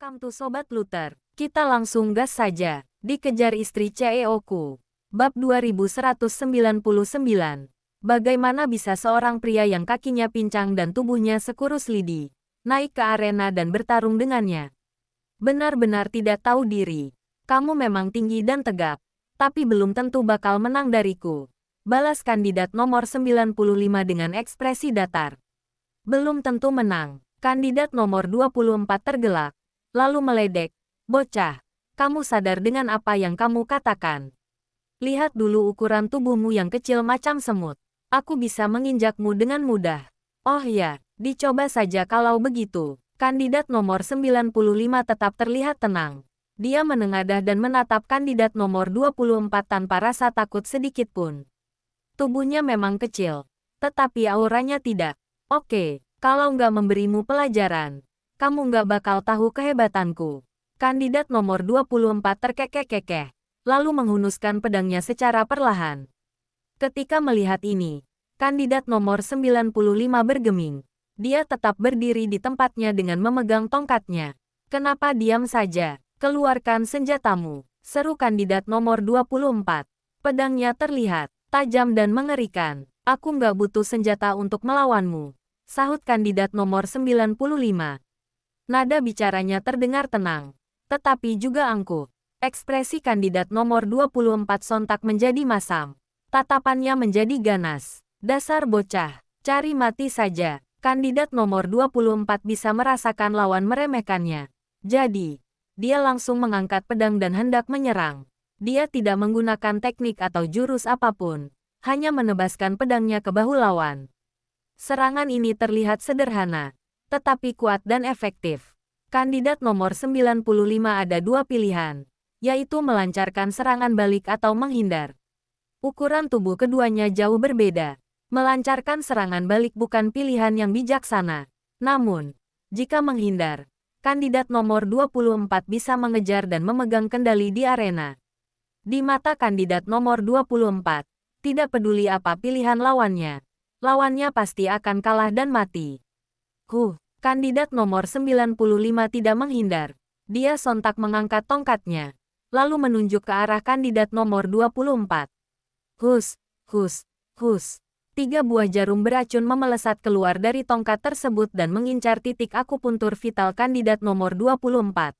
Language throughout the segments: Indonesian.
Welcome to Sobat Luther. Kita langsung gas saja. Dikejar istri CEO-ku. Bab 2199. Bagaimana bisa seorang pria yang kakinya pincang dan tubuhnya sekurus lidi naik ke arena dan bertarung dengannya? Benar-benar tidak tahu diri. Kamu memang tinggi dan tegap, tapi belum tentu bakal menang dariku. Balas kandidat nomor 95 dengan ekspresi datar. Belum tentu menang. Kandidat nomor 24 tergelak, lalu meledek. Bocah, kamu sadar dengan apa yang kamu katakan? Lihat dulu ukuran tubuhmu yang kecil macam semut. Aku bisa menginjakmu dengan mudah. Oh ya, dicoba saja kalau begitu. Kandidat nomor 95 tetap terlihat tenang. Dia menengadah dan menatap kandidat nomor 24 tanpa rasa takut sedikit pun. Tubuhnya memang kecil, tetapi auranya tidak. Oke. Kalau nggak memberimu pelajaran, kamu nggak bakal tahu kehebatanku. Kandidat nomor 24 terkekeh-kekeh, lalu menghunuskan pedangnya secara perlahan. Ketika melihat ini, kandidat nomor 95 bergeming. Dia tetap berdiri di tempatnya dengan memegang tongkatnya. Kenapa diam saja? Keluarkan senjatamu, seru kandidat nomor 24. Pedangnya terlihat tajam dan mengerikan. Aku nggak butuh senjata untuk melawanmu, sahut kandidat nomor 95. Nada bicaranya terdengar tenang, tetapi juga angkuh. Ekspresi kandidat nomor 24 sontak menjadi masam. Tatapannya menjadi ganas. Dasar bocah, cari mati saja. Kandidat nomor 24 bisa merasakan lawan meremehkannya. Jadi, dia langsung mengangkat pedang dan hendak menyerang. Dia tidak menggunakan teknik atau jurus apapun, hanya menebaskan pedangnya ke bahu lawan. Serangan ini terlihat sederhana, tetapi kuat dan efektif. Kandidat nomor 95 ada dua pilihan, yaitu melancarkan serangan balik atau menghindar. Ukuran tubuh keduanya jauh berbeda. Melancarkan serangan balik bukan pilihan yang bijaksana. Namun, jika menghindar, kandidat nomor 24 bisa mengejar dan memegang kendali di arena. Di mata kandidat nomor 24, tidak peduli apa pilihan lawannya. Lawannya pasti akan kalah dan mati. Kandidat nomor 95 tidak menghindar. Dia sontak mengangkat tongkatnya, lalu menunjuk ke arah kandidat nomor 24. Hus. 3 buah jarum beracun memelesat keluar dari tongkat tersebut dan mengincar titik akupuntur vital kandidat nomor 24.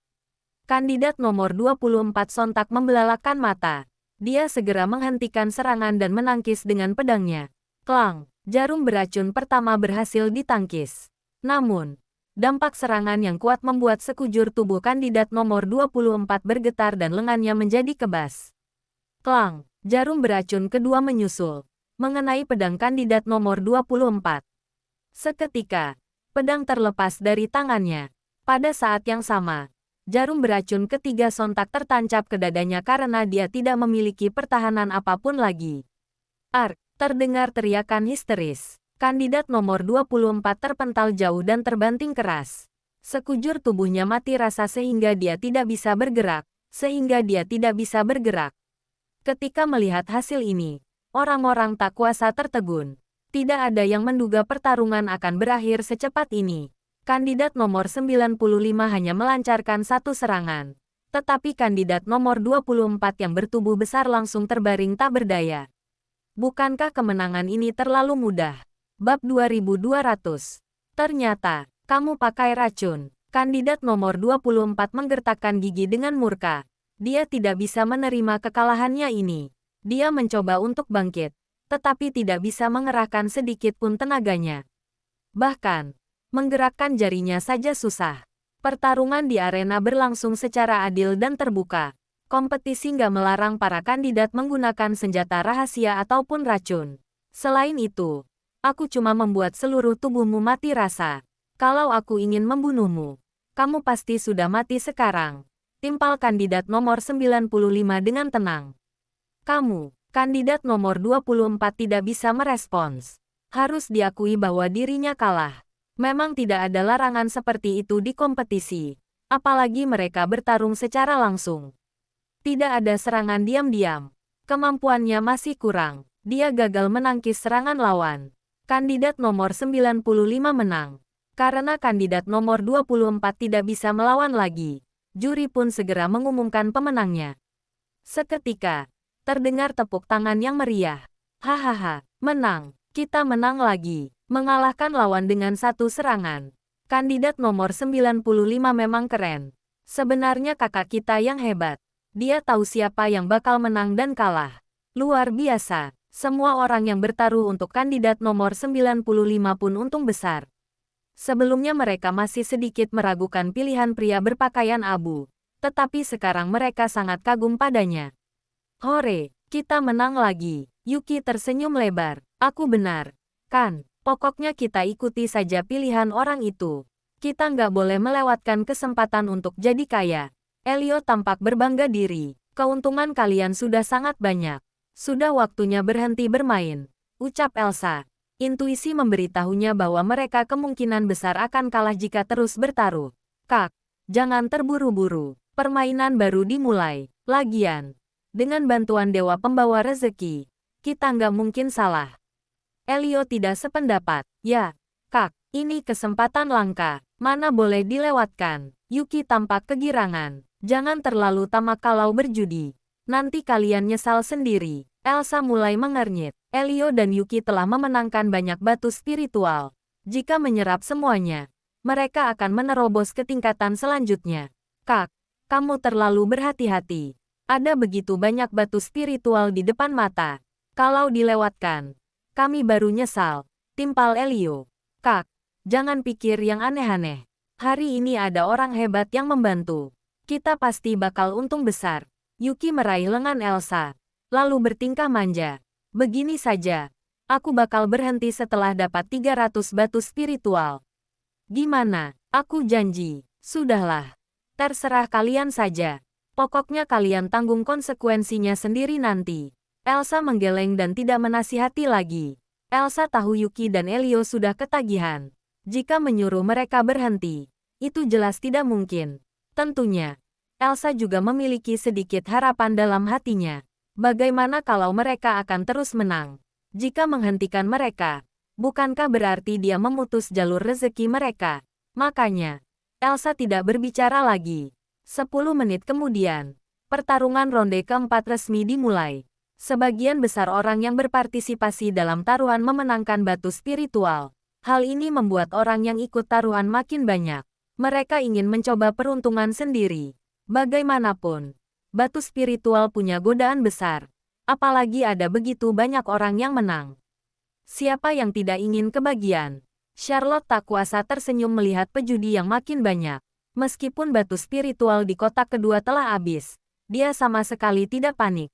Kandidat nomor 24 sontak membelalakkan mata. Dia segera menghentikan serangan dan menangkis dengan pedangnya. Klang! Jarum beracun pertama berhasil ditangkis. Namun, dampak serangan yang kuat membuat sekujur tubuh kandidat nomor 24 bergetar dan lengannya menjadi kebas. Klang! Jarum beracun kedua menyusul, mengenai pedang kandidat nomor 24. Seketika, pedang terlepas dari tangannya. Pada saat yang sama, jarum beracun ketiga sontak tertancap ke dadanya karena dia tidak memiliki pertahanan apapun lagi. Ark! Terdengar teriakan histeris. Kandidat nomor 24 terpental jauh dan terbanting keras. Sekujur tubuhnya mati rasa sehingga dia tidak bisa bergerak. Ketika melihat hasil ini, orang-orang tak kuasa tertegun. Tidak ada yang menduga pertarungan akan berakhir secepat ini. Kandidat nomor 95 hanya melancarkan satu serangan. Tetapi kandidat nomor 24 yang bertubuh besar langsung terbaring tak berdaya. Bukankah kemenangan ini terlalu mudah? Bab 2200. Ternyata, kamu pakai racun. Kandidat nomor 24 menggertakkan gigi dengan murka. Dia tidak bisa menerima kekalahannya ini. Dia mencoba untuk bangkit, tetapi tidak bisa mengerahkan sedikit pun tenaganya. Bahkan, menggerakkan jarinya saja susah. Pertarungan di arena berlangsung secara adil dan terbuka. Kompetisi nggak melarang para kandidat menggunakan senjata rahasia ataupun racun. Selain itu, aku cuma membuat seluruh tubuhmu mati rasa. Kalau aku ingin membunuhmu, kamu pasti sudah mati sekarang. Timpal kandidat nomor 95 dengan tenang. Kamu, kandidat nomor 24 tidak bisa merespons. Harus diakui bahwa dirinya kalah. Memang tidak ada larangan seperti itu di kompetisi. Apalagi mereka bertarung secara langsung. Tidak ada serangan diam-diam. Kemampuannya masih kurang. Dia gagal menangkis serangan lawan. Kandidat nomor 95 menang. Karena kandidat nomor 24 tidak bisa melawan lagi, juri pun segera mengumumkan pemenangnya. Seketika, terdengar tepuk tangan yang meriah. Hahaha, menang. Kita menang lagi. Mengalahkan lawan dengan satu serangan. Kandidat nomor 95 memang keren. Sebenarnya kakak kita yang hebat. Dia tahu siapa yang bakal menang dan kalah. Luar biasa. Semua orang yang bertaruh untuk kandidat nomor 95 pun untung besar. Sebelumnya mereka masih sedikit meragukan pilihan pria berpakaian abu. Tetapi sekarang mereka sangat kagum padanya. Hore, kita menang lagi. Yuki tersenyum lebar. Aku benar. Kan, pokoknya kita ikuti saja pilihan orang itu. Kita nggak boleh melewatkan kesempatan untuk jadi kaya. Elio tampak berbangga diri. Keuntungan kalian sudah sangat banyak. Sudah waktunya berhenti bermain, ucap Elsa. Intuisi memberitahunya bahwa mereka kemungkinan besar akan kalah jika terus bertaruh. Kak, jangan terburu-buru. Permainan baru dimulai. Lagian, dengan bantuan Dewa Pembawa Rezeki, kita nggak mungkin salah. Elio tidak sependapat. Ya, Kak, ini kesempatan langka. Mana boleh dilewatkan. Yuki tampak kegirangan. Jangan terlalu tamak kalau berjudi. Nanti kalian nyesal sendiri. Elsa mulai mengernyit. Elio dan Yuki telah memenangkan banyak batu spiritual. Jika menyerap semuanya, mereka akan menerobos ke tingkatan selanjutnya. Kak, kamu terlalu berhati-hati. Ada begitu banyak batu spiritual di depan mata. Kalau dilewatkan, kami baru nyesal. Timpal Elio. Kak, jangan pikir yang aneh-aneh. Hari ini ada orang hebat yang membantu. Kita pasti bakal untung besar. Yuki meraih lengan Elsa, lalu bertingkah manja. Begini saja, aku bakal berhenti setelah dapat 300 batu spiritual. Gimana? Aku janji. Sudahlah. Terserah kalian saja. Pokoknya kalian tanggung konsekuensinya sendiri nanti. Elsa menggeleng dan tidak menasihati lagi. Elsa tahu Yuki dan Elio sudah ketagihan. Jika menyuruh mereka berhenti, itu jelas tidak mungkin. Tentunya, Elsa juga memiliki sedikit harapan dalam hatinya. Bagaimana kalau mereka akan terus menang? Jika menghentikan mereka, bukankah berarti dia memutus jalur rezeki mereka? Makanya, Elsa tidak berbicara lagi. 10 menit kemudian, pertarungan ronde keempat resmi dimulai. Sebagian besar orang yang berpartisipasi dalam taruhan memenangkan batu spiritual. Hal ini membuat orang yang ikut taruhan makin banyak. Mereka ingin mencoba peruntungan sendiri. Bagaimanapun, batu spiritual punya godaan besar. Apalagi ada begitu banyak orang yang menang. Siapa yang tidak ingin kebagian? Charlotte tak kuasa tersenyum melihat pejudi yang makin banyak. Meskipun batu spiritual di kotak kedua telah habis, dia sama sekali tidak panik.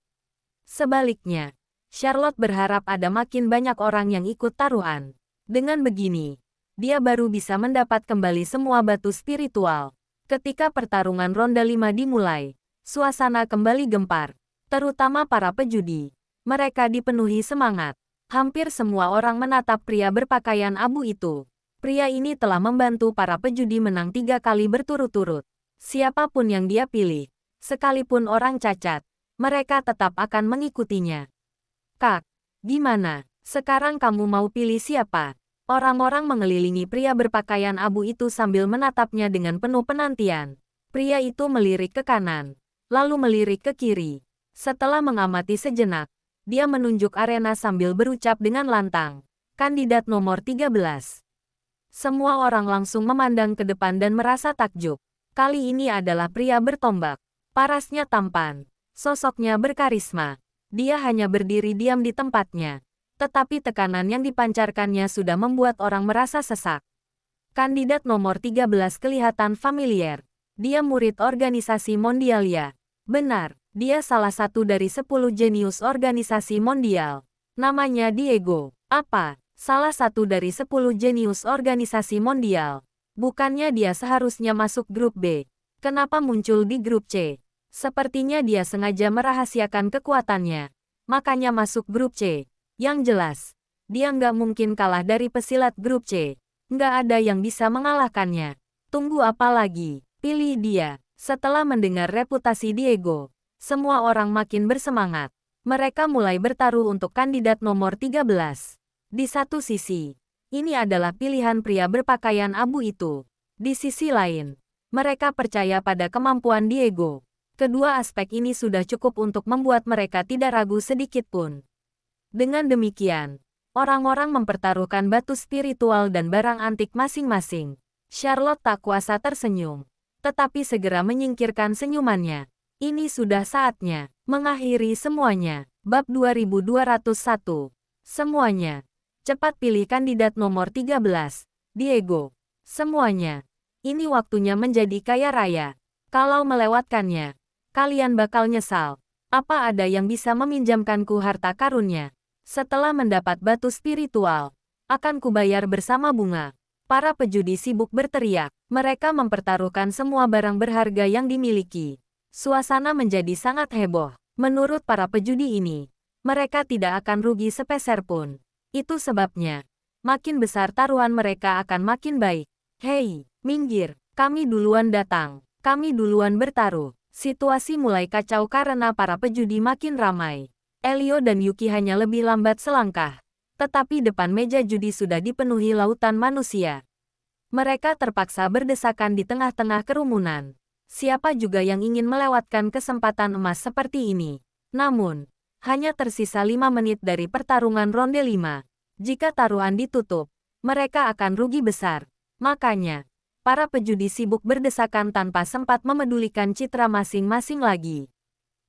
Sebaliknya, Charlotte berharap ada makin banyak orang yang ikut taruhan. Dengan begini, dia baru bisa mendapat kembali semua batu spiritual. Ketika pertarungan ronde 5 dimulai, suasana kembali gempar, terutama para pejudi. Mereka dipenuhi semangat. Hampir semua orang menatap pria berpakaian abu itu. Pria ini telah membantu para pejudi menang 3 kali berturut-turut. Siapapun yang dia pilih, sekalipun orang cacat, mereka tetap akan mengikutinya. Kak, gimana? Sekarang kamu mau pilih siapa? Orang-orang mengelilingi pria berpakaian abu itu sambil menatapnya dengan penuh penantian. Pria itu melirik ke kanan, lalu melirik ke kiri. Setelah mengamati sejenak, dia menunjuk arena sambil berucap dengan lantang. Kandidat nomor 13. Semua orang langsung memandang ke depan dan merasa takjub. Kali ini adalah pria bertombak. Parasnya tampan, sosoknya berkarisma. Dia hanya berdiri diam di tempatnya. Tetapi tekanan yang dipancarkannya sudah membuat orang merasa sesak. Kandidat nomor 13 kelihatan familiar. Dia murid organisasi Mondialia. Benar, dia salah satu dari 10 jenius organisasi mondial. Namanya Diego. Apa? Salah satu dari 10 jenius organisasi mondial. Bukannya dia seharusnya masuk grup B. Kenapa muncul di grup C? Sepertinya dia sengaja merahasiakan kekuatannya. Makanya masuk grup C. Yang jelas, dia nggak mungkin kalah dari pesilat grup C. Nggak ada yang bisa mengalahkannya. Tunggu apa lagi? Pilih dia. Setelah mendengar reputasi Diego, semua orang makin bersemangat. Mereka mulai bertaruh untuk kandidat nomor 13. Di satu sisi, Ini adalah pilihan pria berpakaian abu itu. Di sisi lain, mereka percaya pada kemampuan Diego. Kedua aspek ini sudah cukup untuk membuat mereka tidak ragu sedikit pun. Dengan demikian, orang-orang mempertaruhkan batu spiritual dan barang antik masing-masing. Charlotte tak kuasa tersenyum, tetapi segera menyingkirkan senyumannya. Ini sudah saatnya mengakhiri semuanya. Bab 2201. Semuanya. Cepat pilih kandidat nomor 13, Diego. Semuanya. Ini waktunya menjadi kaya raya. Kalau melewatkannya, kalian bakal nyesal. Apa ada yang bisa meminjamkanku harta karunnya? Setelah mendapat batu spiritual, akan kubayar bersama bunga. Para pejudi sibuk berteriak. Mereka mempertaruhkan semua barang berharga yang dimiliki. Suasana menjadi sangat heboh. Menurut para pejudi ini, mereka tidak akan rugi sepeser pun. Itu sebabnya, makin besar taruhan mereka akan makin baik. Hei, minggir, kami duluan datang. Kami duluan bertaruh. Situasi mulai kacau karena para pejudi makin ramai. Elio dan Yuki hanya lebih lambat selangkah. Tetapi depan meja judi sudah dipenuhi lautan manusia. Mereka terpaksa berdesakan di tengah-tengah kerumunan. Siapa juga yang ingin melewatkan kesempatan emas seperti ini? Namun, hanya tersisa 5 menit dari pertarungan ronde 5. Jika taruhan ditutup, mereka akan rugi besar. Makanya, para pejudi sibuk berdesakan tanpa sempat memedulikan citra masing-masing lagi.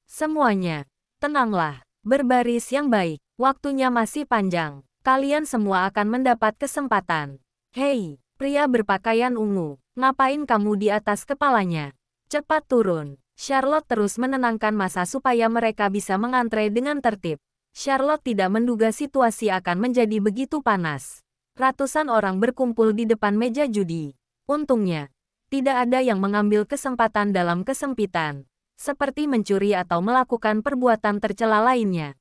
Semuanya, tenanglah, berbaris yang baik, waktunya masih panjang. Kalian semua akan mendapat kesempatan. Hei, pria berpakaian ungu, ngapain kamu di atas kepalanya? Cepat turun. Charlotte terus menenangkan massa supaya mereka bisa mengantre dengan tertib. Charlotte tidak menduga situasi akan menjadi begitu panas. Ratusan orang berkumpul di depan meja judi. Untungnya, tidak ada yang mengambil kesempatan dalam kesempitan, seperti mencuri atau melakukan perbuatan tercela lainnya.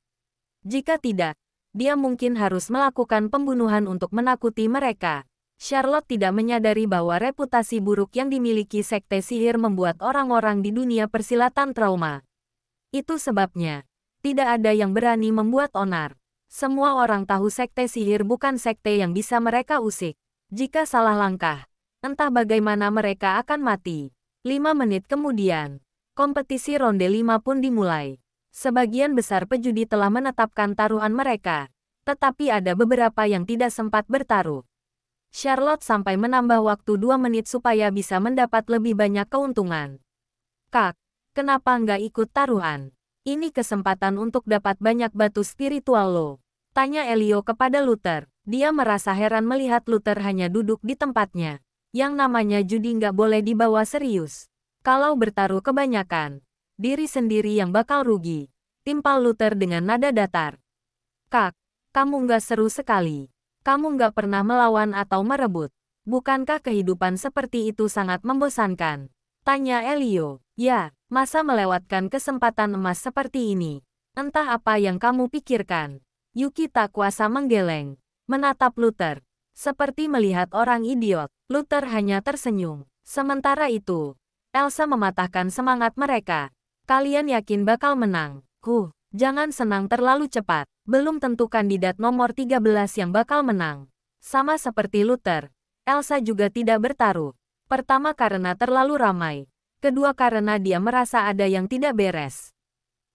Jika tidak, dia mungkin harus melakukan pembunuhan untuk menakuti mereka. Charlotte tidak menyadari bahwa reputasi buruk yang dimiliki sekte sihir membuat orang-orang di dunia persilatan trauma. Itu sebabnya, tidak ada yang berani membuat onar. Semua orang tahu sekte sihir bukan sekte yang bisa mereka usik. Jika salah langkah, entah bagaimana mereka akan mati. 5 menit kemudian, kompetisi ronde 5 pun dimulai. Sebagian besar pejudi telah menetapkan taruhan mereka, tetapi ada beberapa yang tidak sempat bertaruh. Charlotte sampai menambah waktu 2 menit supaya bisa mendapat lebih banyak keuntungan. Kak, kenapa nggak ikut taruhan? Ini kesempatan untuk dapat banyak batu spiritual loh. Tanya Elio kepada Luther. Dia merasa heran melihat Luther hanya duduk di tempatnya. Yang namanya judi nggak boleh dibawa serius. Kalau bertaruh kebanyakan, diri sendiri yang bakal rugi. Timpal Luther dengan nada datar. Kak, kamu nggak seru sekali. Kamu nggak pernah melawan atau merebut. Bukankah kehidupan seperti itu sangat membosankan? Tanya Elio. Ya, masa melewatkan kesempatan emas seperti ini? Entah apa yang kamu pikirkan. Yuki tak kuasa menggeleng. Menatap Luther. Seperti melihat orang idiot. Luther hanya tersenyum. Sementara itu, Elsa mematahkan semangat mereka. Kalian yakin bakal menang? Jangan senang terlalu cepat. Belum tentu kandidat nomor 13 yang bakal menang. Sama seperti Luther, Elsa juga tidak bertaruh. Pertama karena terlalu ramai. Kedua karena dia merasa ada yang tidak beres.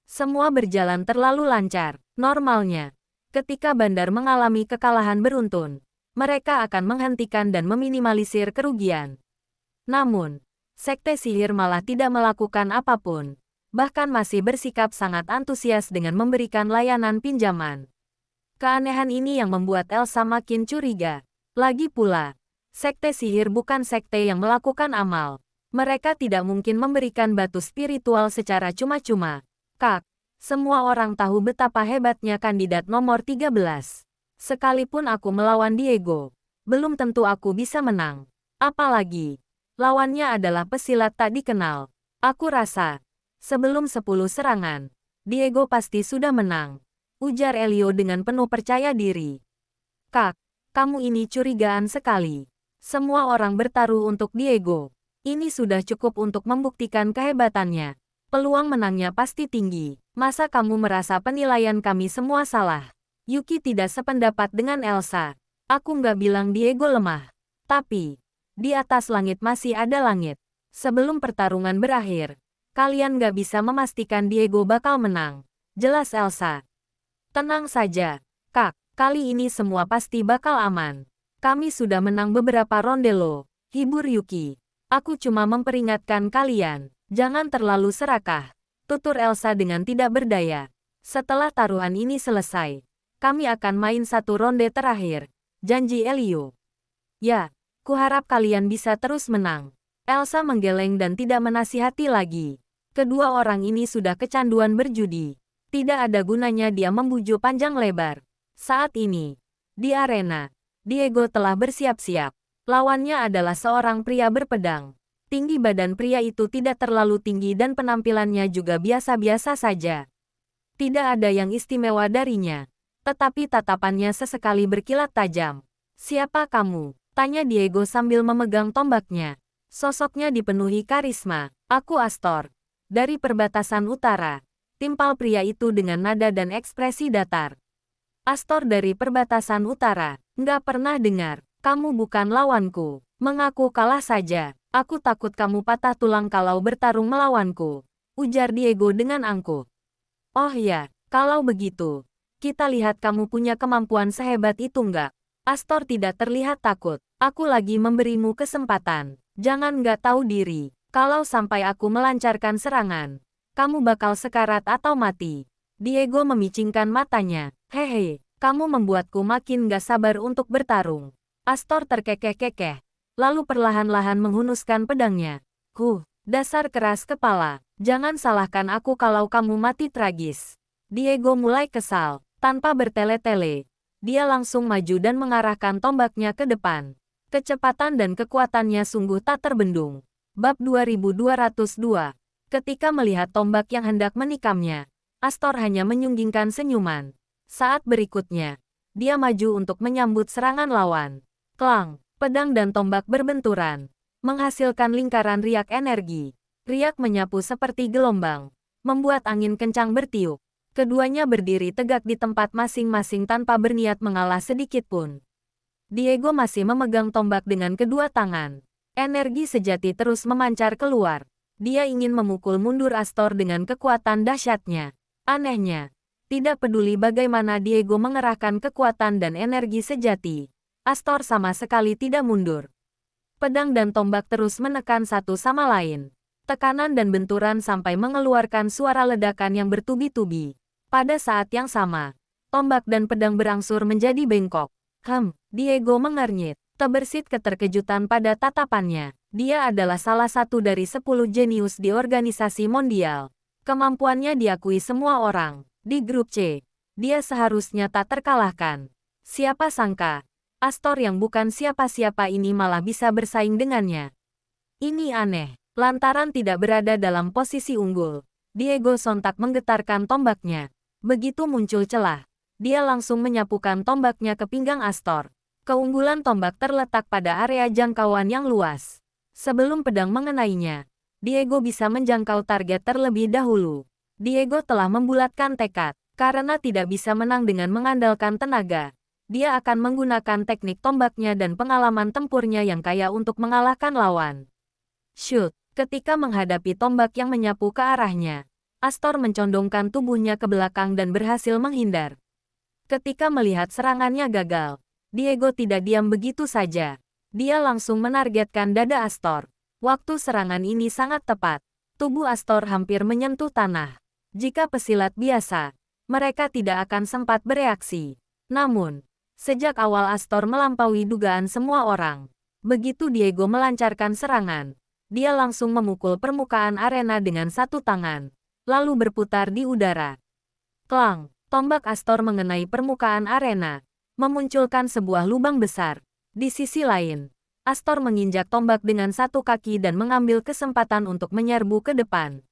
Semua berjalan terlalu lancar. Normalnya, ketika bandar mengalami kekalahan beruntun, mereka akan menghentikan dan meminimalisir kerugian. Namun, sekte sihir malah tidak melakukan apapun. Bahkan masih bersikap sangat antusias dengan memberikan layanan pinjaman. Keanehan ini yang membuat Elsa makin curiga. Lagi pula, sekte sihir bukan sekte yang melakukan amal. Mereka tidak mungkin memberikan batu spiritual secara cuma-cuma. Kak, semua orang tahu betapa hebatnya kandidat nomor 13. Sekalipun aku melawan Diego, belum tentu aku bisa menang. Apalagi, lawannya adalah pesilat tak dikenal. Aku rasa, sebelum 10 serangan, Diego pasti sudah menang. Ujar Elio dengan penuh percaya diri. Kak, kamu ini curigaan sekali. Semua orang bertaruh untuk Diego. Ini sudah cukup untuk membuktikan kehebatannya. Peluang menangnya pasti tinggi. Masa kamu merasa penilaian kami semua salah? Yuki tidak sependapat dengan Elsa. Aku nggak bilang Diego lemah. Tapi, di atas langit masih ada langit. Sebelum pertarungan berakhir, kalian nggak bisa memastikan Diego bakal menang. Jelas Elsa. Tenang saja, Kak. Kali ini semua pasti bakal aman. Kami sudah menang beberapa ronde loh. Hibur Yuki. Aku cuma memperingatkan kalian. Jangan terlalu serakah. Tutur Elsa dengan tidak berdaya. Setelah taruhan ini selesai, kami akan main satu ronde terakhir. Janji Elio. Ya, kuharap kalian bisa terus menang. Elsa menggeleng dan tidak menasihati lagi. Kedua orang ini sudah kecanduan berjudi. Tidak ada gunanya dia membujuk panjang lebar. Saat ini, di arena, Diego telah bersiap-siap. Lawannya adalah seorang pria berpedang. Tinggi badan pria itu tidak terlalu tinggi dan penampilannya juga biasa-biasa saja. Tidak ada yang istimewa darinya. Tetapi tatapannya sesekali berkilat tajam. "Siapa kamu?" tanya Diego sambil memegang tombaknya. Sosoknya dipenuhi karisma. "Aku Astor. Dari perbatasan utara." Timpal pria itu dengan nada dan ekspresi datar. "Astor dari perbatasan utara. Nggak pernah dengar. Kamu bukan lawanku. Mengaku kalah saja. Aku takut kamu patah tulang kalau bertarung melawanku," ujar Diego dengan angkuh. "Oh ya, kalau begitu, kita lihat kamu punya kemampuan sehebat itu nggak?" Astor tidak terlihat takut. "Aku lagi memberimu kesempatan. Jangan nggak tahu diri. Kalau sampai aku melancarkan serangan, kamu bakal sekarat atau mati." Diego memicingkan matanya. "Hehe, kamu membuatku makin nggak sabar untuk bertarung." Astor terkekeh-kekeh, lalu perlahan-lahan menghunuskan pedangnya. Dasar keras kepala. Jangan salahkan aku kalau kamu mati tragis." Diego mulai kesal. Tanpa bertele-tele, dia langsung maju dan mengarahkan tombaknya ke depan. Kecepatan dan kekuatannya sungguh tak terbendung. Bab 2202. Ketika melihat tombak yang hendak menikamnya, Astor hanya menyunggingkan senyuman. Saat berikutnya, dia maju untuk menyambut serangan lawan. Klang, pedang dan tombak berbenturan, menghasilkan lingkaran riak energi. Riak menyapu seperti gelombang, membuat angin kencang bertiup. Keduanya berdiri tegak di tempat masing-masing tanpa berniat mengalah sedikit pun. Diego masih memegang tombak dengan kedua tangan. Energi sejati terus memancar keluar. Dia ingin memukul mundur Astor dengan kekuatan dahsyatnya. Anehnya, tidak peduli bagaimana Diego mengerahkan kekuatan dan energi sejati, Astor sama sekali tidak mundur. Pedang dan tombak terus menekan satu sama lain. Tekanan dan benturan sampai mengeluarkan suara ledakan yang bertubi-tubi. Pada saat yang sama, tombak dan pedang berangsur menjadi bengkok. Diego mengernyit. Terbersit keterkejutan pada tatapannya. Dia adalah salah satu dari 10 jenius di organisasi mondial. Kemampuannya diakui semua orang. Di grup C, dia seharusnya tak terkalahkan. Siapa sangka, Astor yang bukan siapa-siapa ini malah bisa bersaing dengannya. Ini aneh. Lantaran tidak berada dalam posisi unggul, Diego sontak menggetarkan tombaknya. Begitu muncul celah, dia langsung menyapukan tombaknya ke pinggang Astor. Keunggulan tombak terletak pada area jangkauan yang luas. Sebelum pedang mengenainya, Diego bisa menjangkau target terlebih dahulu. Diego telah membulatkan tekad, karena tidak bisa menang dengan mengandalkan tenaga. Dia akan menggunakan teknik tombaknya dan pengalaman tempurnya yang kaya untuk mengalahkan lawan. Shoot! Ketika menghadapi tombak yang menyapu ke arahnya, Astor mencondongkan tubuhnya ke belakang dan berhasil menghindar. Ketika melihat serangannya gagal, Diego tidak diam begitu saja. Dia langsung menargetkan dada Astor. Waktu serangan ini sangat tepat. Tubuh Astor hampir menyentuh tanah. Jika pesilat biasa, mereka tidak akan sempat bereaksi. Namun, sejak awal Astor melampaui dugaan semua orang. Begitu Diego melancarkan serangan, dia langsung memukul permukaan arena dengan satu tangan, lalu berputar di udara. Klang, tombak Astor mengenai permukaan arena, memunculkan sebuah lubang besar. Di sisi lain, Astor menginjak tombak dengan satu kaki dan mengambil kesempatan untuk menyerbu ke depan.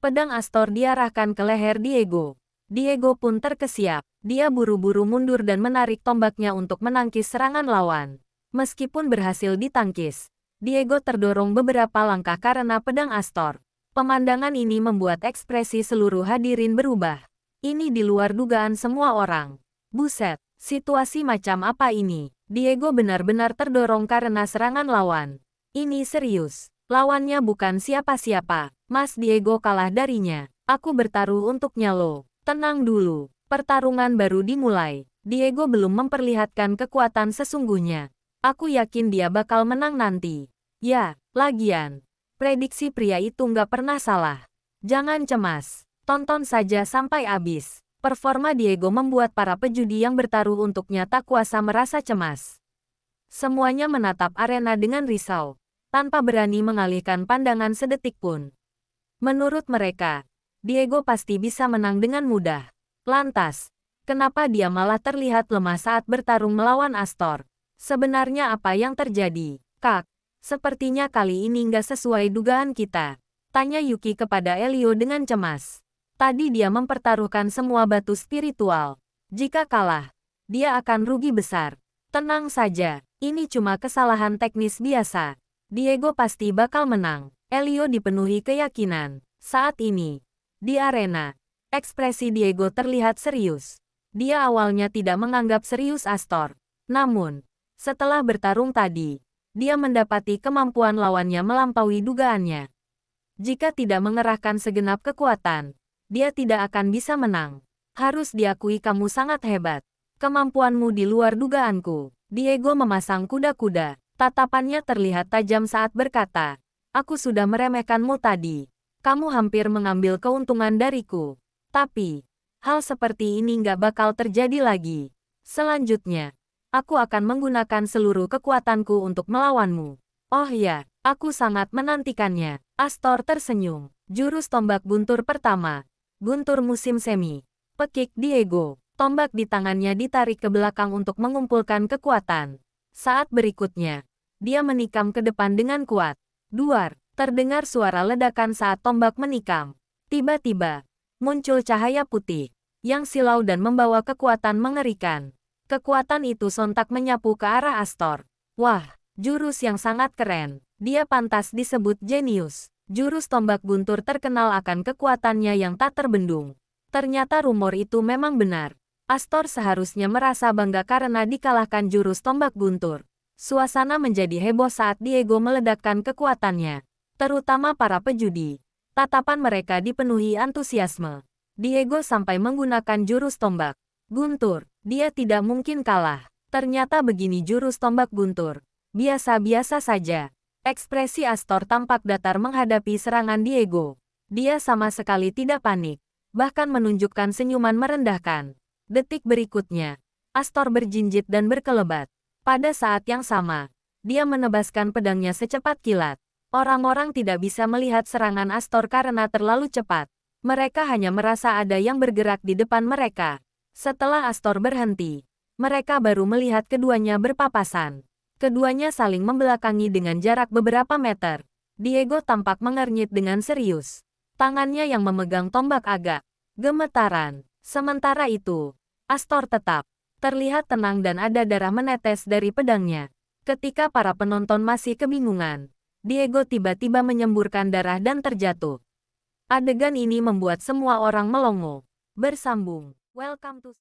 Pedang Astor diarahkan ke leher Diego. Diego pun terkesiap. Dia buru-buru mundur dan menarik tombaknya untuk menangkis serangan lawan. Meskipun berhasil ditangkis, Diego terdorong beberapa langkah karena pedang Astor. Pemandangan ini membuat ekspresi seluruh hadirin berubah. Ini di luar dugaan semua orang. Buset, situasi macam apa ini? Diego benar-benar terdorong karena serangan lawan. Ini serius. Lawannya bukan siapa-siapa. Mas Diego kalah darinya. Aku bertaruh untuknya lo. Tenang dulu. Pertarungan baru dimulai. Diego belum memperlihatkan kekuatan sesungguhnya. Aku yakin dia bakal menang nanti. Ya, lagian. Prediksi pria itu nggak pernah salah. Jangan cemas. Tonton saja sampai habis. Performa Diego membuat para pejudi yang bertaruh untuknya tak kuasa merasa cemas. Semuanya menatap arena dengan risau, tanpa berani mengalihkan pandangan sedetik pun. Menurut mereka, Diego pasti bisa menang dengan mudah. Lantas, kenapa dia malah terlihat lemah saat bertarung melawan Astor? Sebenarnya apa yang terjadi? Kak, sepertinya kali ini nggak sesuai dugaan kita. Tanya Yuki kepada Elio dengan cemas. Tadi dia mempertaruhkan semua batu spiritual. Jika kalah, dia akan rugi besar. Tenang saja, ini cuma kesalahan teknis biasa. Diego pasti bakal menang. Elio dipenuhi keyakinan. Saat ini, di arena, ekspresi Diego terlihat serius. Dia awalnya tidak menganggap serius Astor. Namun, setelah bertarung tadi, dia mendapati kemampuan lawannya melampaui dugaannya. Jika tidak mengerahkan segenap kekuatan, dia tidak akan bisa menang. Harus diakui kamu sangat hebat. Kemampuanmu di luar dugaanku. Diego memasang kuda-kuda. Tatapannya terlihat tajam saat berkata, aku sudah meremehkanmu tadi. Kamu hampir mengambil keuntungan dariku. Tapi, hal seperti ini nggak bakal terjadi lagi. Selanjutnya, aku akan menggunakan seluruh kekuatanku untuk melawanmu. Oh ya, aku sangat menantikannya. Astor tersenyum. Jurus tombak guntur pertama. Guntur musim semi. Pekik Diego. Tombak di tangannya ditarik ke belakang untuk mengumpulkan kekuatan. Saat berikutnya, dia menikam ke depan dengan kuat. Duar. Terdengar suara ledakan saat tombak menikam. Tiba-tiba, muncul cahaya putih yang silau dan membawa kekuatan mengerikan. Kekuatan itu sontak menyapu ke arah Astor. Wah, jurus yang sangat keren. Dia pantas disebut jenius. Jurus tombak guntur terkenal akan kekuatannya yang tak terbendung. Ternyata rumor itu memang benar. Astor seharusnya merasa bangga karena dikalahkan jurus tombak guntur. Suasana menjadi heboh saat Diego meledakkan kekuatannya. Terutama para pejudi. Tatapan mereka dipenuhi antusiasme. Diego sampai menggunakan jurus tombak guntur. Dia tidak mungkin kalah. Ternyata begini jurus tombak guntur. Biasa-biasa saja. Ekspresi Astor tampak datar menghadapi serangan Diego. Dia sama sekali tidak panik, bahkan menunjukkan senyuman merendahkan. Detik berikutnya, Astor berjinjit dan berkelebat. Pada saat yang sama, dia menebaskan pedangnya secepat kilat. Orang-orang tidak bisa melihat serangan Astor karena terlalu cepat. Mereka hanya merasa ada yang bergerak di depan mereka. Setelah Astor berhenti, mereka baru melihat keduanya berpapasan. Keduanya saling membelakangi dengan jarak beberapa meter. Diego tampak mengernyit dengan serius. Tangannya yang memegang tombak agak gemetaran. Sementara itu, Astor tetap terlihat tenang dan ada darah menetes dari pedangnya. Ketika para penonton masih kebingungan, Diego tiba-tiba menyemburkan darah dan terjatuh. Adegan ini membuat semua orang melongo. Bersambung. Welcome to